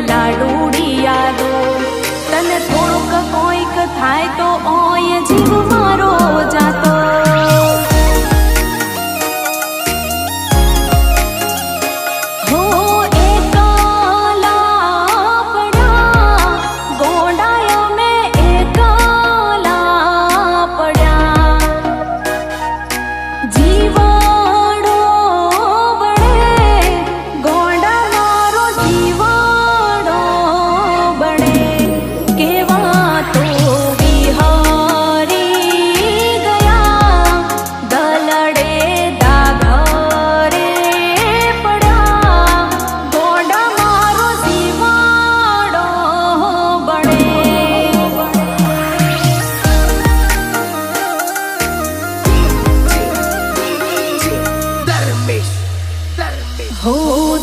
લાડુડી યાદો તને થોડુંક કોઈક થાય તો ઓય જીવ મારો જાતો हो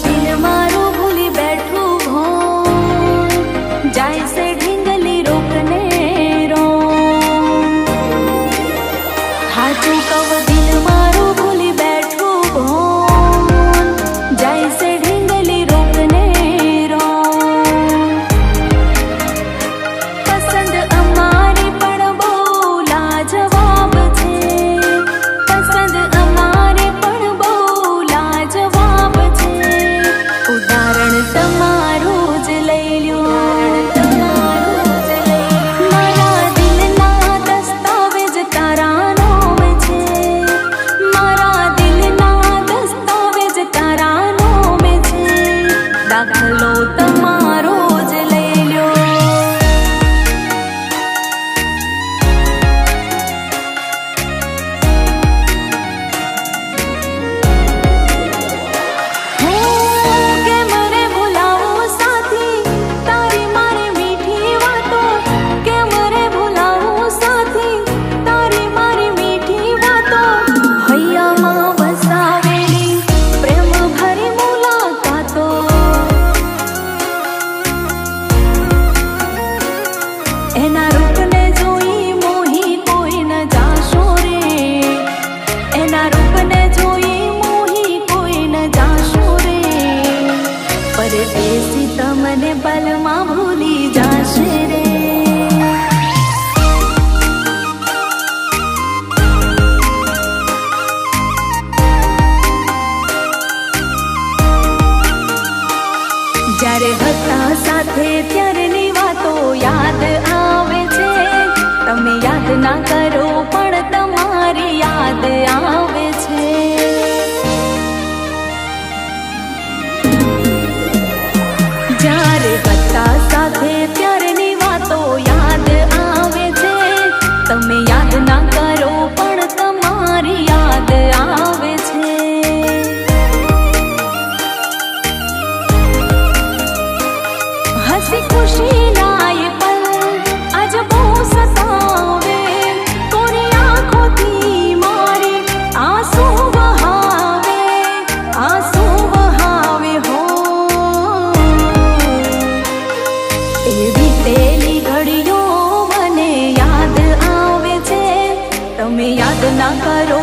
दिल मारो भूली बैठू हो जाए से ढींगली रोकने रो हाथों कव दिल मारो भूली बैठू हो जाए से ढींगली रोकने रो पसंद अमारी पण बोला जवाब छे पसंद अमारी पण बोला जवाब उदाहरण तमारू ज लई ल्यो मारा दिलना दस्तावेज तारा नाम छे मारा दिलना दस्तावेज तारा नाम छे दाखलो तमारो ज लई ल्यो એના રૂપને જોઈ મોહી કોઈ ન જાશો રે એના રૂપને જોઈ મોહી કોઈ ન જાશો રે પરદેશી તમને પલમાં ભૂલી જાશે રે જ્યારે હતા સાથે ત્યારની વાતો યાદ આવે છે તમે યાદ ના કરો પણ તમારી યાદ આવે છે જ્યારે હતા સાથે ત્યારની વાતો યાદ આવે છે તમે યાદ ના કરો પણ તમારી યાદ આવે છે हसी खुशी ना ये पल आज बो सतावे कोरी आँखों थी मारी आंसू बहावे हो एवी तेली घड़ियों मने याद आवे छे તમે યાદ ના કરો